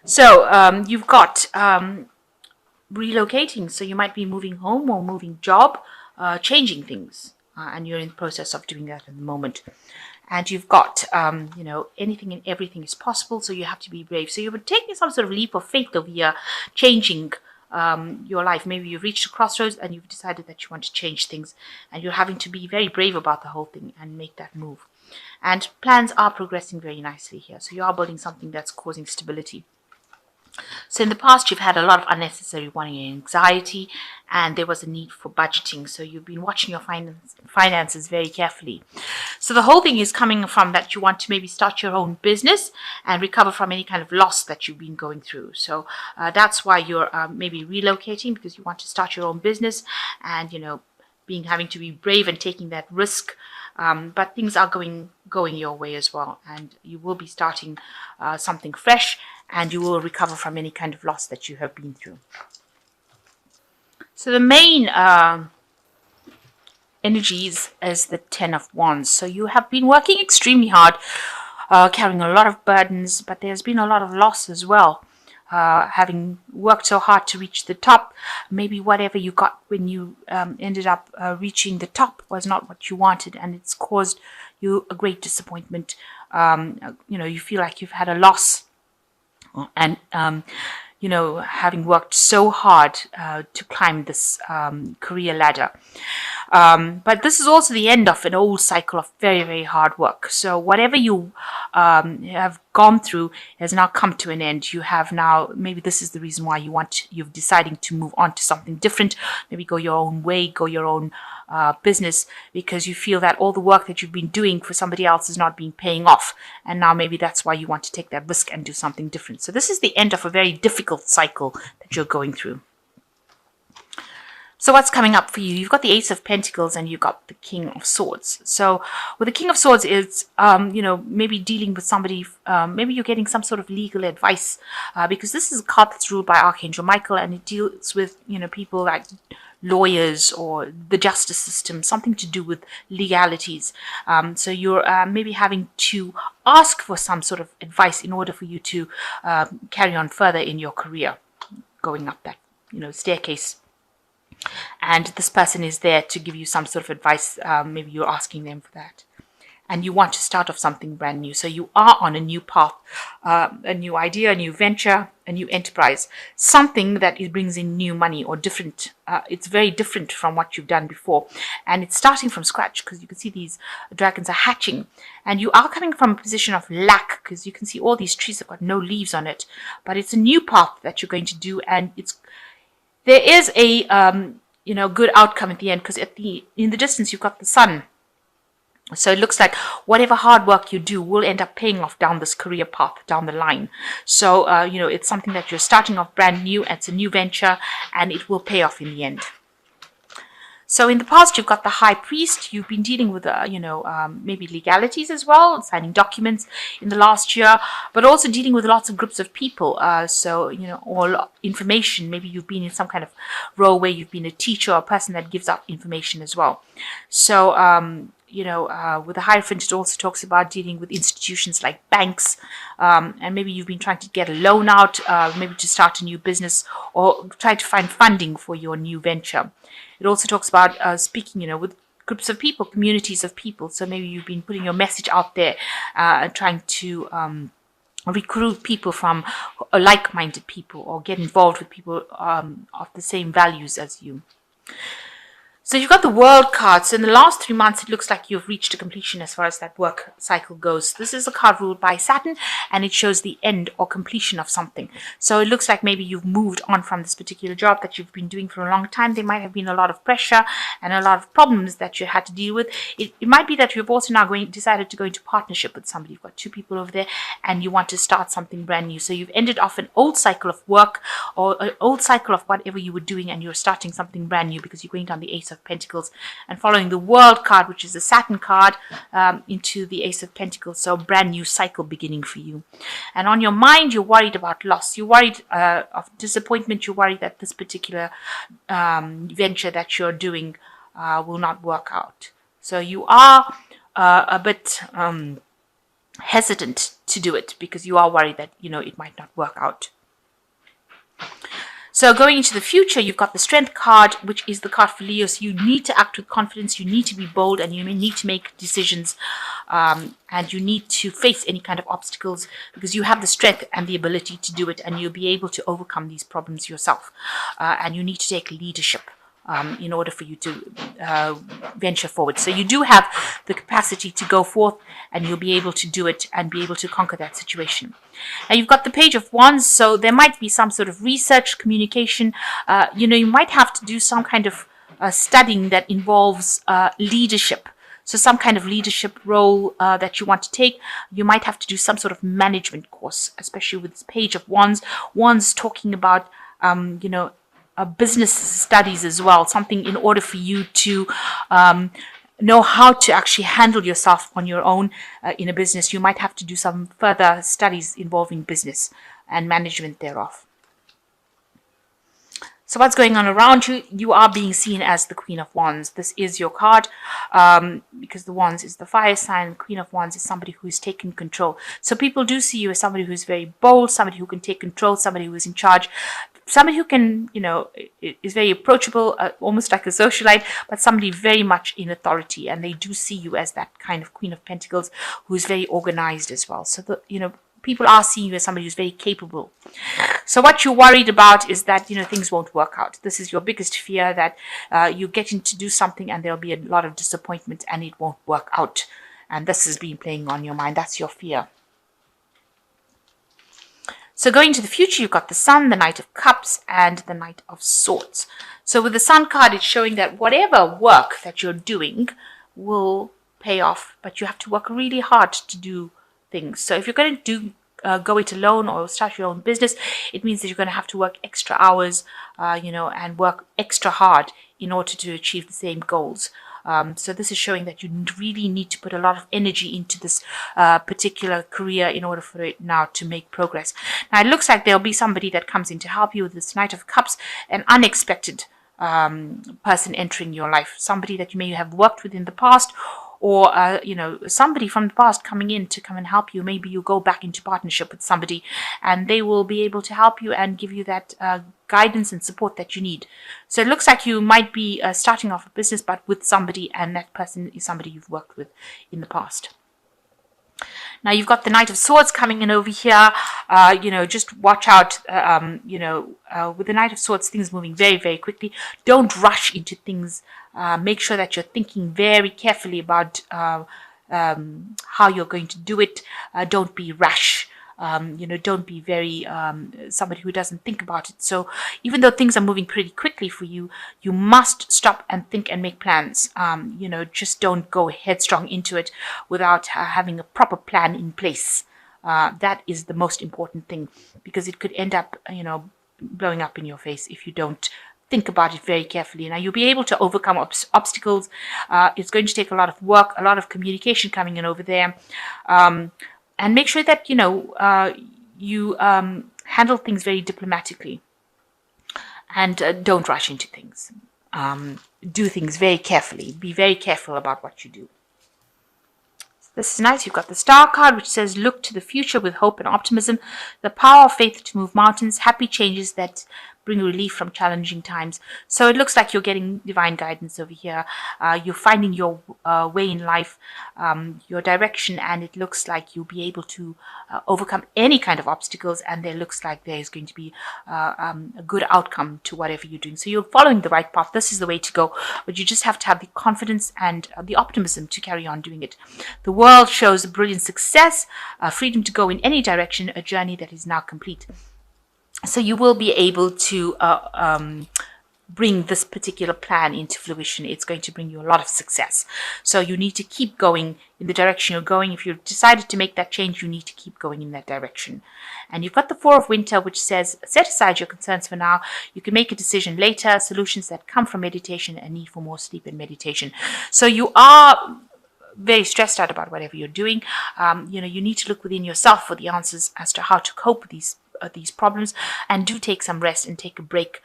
So you've got relocating. So you might be moving home or moving job, changing things. And you're in the process of doing that at the moment. And you've got, anything and everything is possible. So you have to be brave. So you're taking some sort of leap of faith over here, changing your life. Maybe you've reached a crossroads and you've decided that you want to change things. And you're having to be very brave about the whole thing and make that move. And plans are progressing very nicely here. So you are building something that's causing stability. So in the past, you've had a lot of unnecessary worry and anxiety, and there was a need for budgeting. So you've been watching your finances very carefully. So the whole thing is coming from that you want to maybe start your own business and recover from any kind of loss that you've been going through. So that's why you're maybe relocating, because you want to start your own business and, having to be brave and taking that risk. But things are going your way as well, and you will be starting something fresh, and you will recover from any kind of loss that you have been through. So the main energies is the Ten of Wands. So you have been working extremely hard, carrying a lot of burdens, but there's been a lot of loss as well. Having worked so hard to reach the top, maybe whatever you got when you ended up reaching the top was not what you wanted, and it's caused you a great disappointment. You feel like you've had a loss, and having worked so hard to climb this career ladder. But this is also the end of an old cycle of very, very hard work. So whatever you have gone through has now come to an end. You have now, maybe this is the reason why you're deciding to move on to something different, maybe go your own way, go your own business, because you feel that all the work that you've been doing for somebody else is not being paying off. And now maybe that's why you want to take that risk and do something different. So this is the end of a very difficult cycle that you're going through. So what's coming up for you? You've got the Ace of Pentacles and you've got the King of Swords. So with the King of Swords, it's, maybe dealing with somebody, maybe you're getting some sort of legal advice, because this is a card that's ruled by Archangel Michael, and it deals with, people like lawyers or the justice system, something to do with legalities. So you're maybe having to ask for some sort of advice in order for you to carry on further in your career, going up that, staircase. And this person is there to give you some sort of advice. Maybe you're asking them for that. And you want to start off something brand new. So you are on a new path, a new idea, a new venture, a new enterprise, something that brings in new money or different. It's very different from what you've done before. And it's starting from scratch, because you can see these dragons are hatching. And you are coming from a position of lack, because you can see all these trees have got no leaves on it. But it's a new path that you're going to do, and there is a good outcome at the end, because in the distance you've got the sun. So it looks like whatever hard work you do will end up paying off down this career path down the line. So it's something that you're starting off brand new. It's a new venture, and it will pay off in the end. So in the past, you've got the High Priest. You've been dealing with, maybe legalities as well, signing documents in the last year, but also dealing with lots of groups of people. All information. Maybe you've been in some kind of role where you've been a teacher or a person that gives out information as well. So, with the Hierophant, it also talks about dealing with institutions like banks, and maybe you've been trying to get a loan out, maybe to start a new business or try to find funding for your new venture. It also talks about speaking, with groups of people, communities of people. So maybe you've been putting your message out there, trying to recruit people from like-minded people, or get involved with people of the same values as you. So you've got the World card. So in the last 3 months, it looks like you've reached a completion as far as that work cycle goes. This is a card ruled by Saturn, and it shows the end or completion of something. So it looks like maybe you've moved on from this particular job that you've been doing for a long time. There might have been a lot of pressure and a lot of problems that you had to deal with. It might be that you've also now decided to go into partnership with somebody. You've got 2 people over there, and you want to start something brand new. So you've ended off an old cycle of work, or an old cycle of whatever you were doing, and you're starting something brand new, because you're going down the Ace of Pentacles and following the World card, which is the Saturn card, into the Ace of Pentacles. So brand new cycle beginning for you. And on your mind, you're worried about loss. You're worried of disappointment. You're worried that this particular venture that you're doing will not work out. So you are a bit hesitant to do it because you are worried that, it might not work out. So going into the future, you've got the Strength card, which is the card for Leo. So you need to act with confidence, you need to be bold, and you need to make decisions, and you need to face any kind of obstacles because you have the strength and the ability to do it, and you'll be able to overcome these problems yourself. And you need to take leadership in order for you to venture forward. So you do have the capacity to go forth, and you'll be able to do it and be able to conquer that situation. Now you've got the Page of Wands, so there might be some sort of research, communication. You might have to do some kind of studying that involves leadership. So some kind of leadership role that you want to take. You might have to do some sort of management course, especially with this Page of Wands. Wands talking about, business studies as well, something in order for you to know how to actually handle yourself on your own in a business. You might have to do some further studies involving business and management thereof. So what's going on around you? You are being seen as the Queen of Wands. This is your card because the Wands is the fire sign. Queen of Wands is somebody who is taking control. So people do see you as somebody who is very bold, somebody who can take control, somebody who is in charge, somebody who can, is very approachable, almost like a socialite, but somebody very much in authority. And they do see you as that kind of Queen of Pentacles who is very organized as well. So, people are seeing you as somebody who's very capable. So what you're worried about is that, things won't work out. This is your biggest fear, that you're getting to do something and there'll be a lot of disappointment and it won't work out. And this has been playing on your mind. That's your fear. So going to the future, you've got the Sun, the Knight of Cups, and the Knight of Swords. So with the Sun card, it's showing that whatever work that you're doing will pay off, but you have to work really hard to do things. So if you're going to go it alone or start your own business, it means that you're going to have to work extra hours, and work extra hard in order to achieve the same goals. So this is showing that you really need to put a lot of energy into this particular career in order for it now to make progress. Now it looks like there'll be somebody that comes in to help you with this Knight of Cups, an unexpected person entering your life, somebody that you may have worked with in the past, or somebody from the past coming in to come and help you. Maybe you go back into partnership with somebody and they will be able to help you and give you that guidance and support that you need. So it looks like you might be starting off a business, but with somebody, and that person is somebody you've worked with in the past. Now you've got the Knight of Swords coming in over here. Just watch out, with the Knight of Swords, things moving very, very quickly. Don't rush into things. Make sure that you're thinking very carefully about how you're going to do it. Don't be rash. Don't be very somebody who doesn't think about it. So even though things are moving pretty quickly for you, you must stop and think and make plans. Just don't go headstrong into it without having a proper plan in place. That is the most important thing, because it could end up, blowing up in your face if you don't think about it very carefully. Now you'll be able to overcome obstacles. It's going to take a lot of work, a lot of communication coming in over there. And make sure that, you handle things very diplomatically. And don't rush into things. Do things very carefully. Be very careful about what you do. This is nice. You've got the Star card, which says, look to the future with hope and optimism. The power of faith to move mountains. Happy changes that bring relief from challenging times. So it looks like you're getting divine guidance over here. You're finding your way in life, your direction, and it looks like you'll be able to overcome any kind of obstacles, and there looks like there is going to be a good outcome to whatever you're doing. So you're following the right path. This is the way to go, but you just have to have the confidence and the optimism to carry on doing it. The world shows brilliant success, freedom to go in any direction, a journey that is now complete. So you will be able to bring this particular plan into fruition. It's going to bring you a lot of success. So you need to keep going in the direction you're going. If you've decided to make that change, you need to keep going in that direction. And you've got the Four of Winter, which says, set aside your concerns for now. You can make a decision later. Solutions that come from meditation and need for more sleep and meditation. So you are very stressed out about whatever you're doing. You need to look within yourself for the answers as to how to cope with these these problems, and do take some rest and take a break,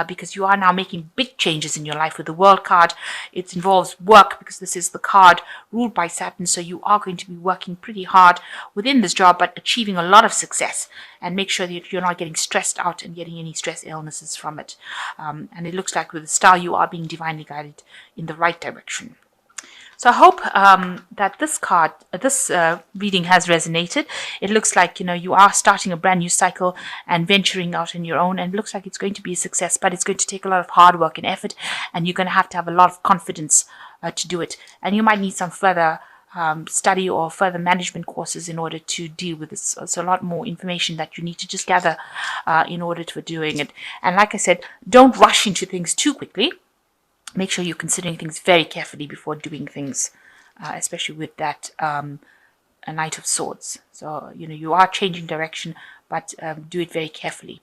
because you are now making big changes in your life with the World card. It involves work because this is the card ruled by Saturn, so you are going to be working pretty hard within this job, but achieving a lot of success. And make sure that you're not getting stressed out and getting any stress illnesses from it. And it looks like with the star, you are being divinely guided in the right direction. So I hope that this reading has resonated. It looks like, you are starting a brand new cycle and venturing out on your own, and it looks like it's going to be a success, but it's going to take a lot of hard work and effort, and you're going to have a lot of confidence to do it. And you might need some further study or further management courses in order to deal with this. So a lot more information that you need to just gather in order to doing it. And like I said, don't rush into things too quickly. Make sure you're considering things very carefully before doing things, especially with that a Knight of Swords. So, you are changing direction, but do it very carefully.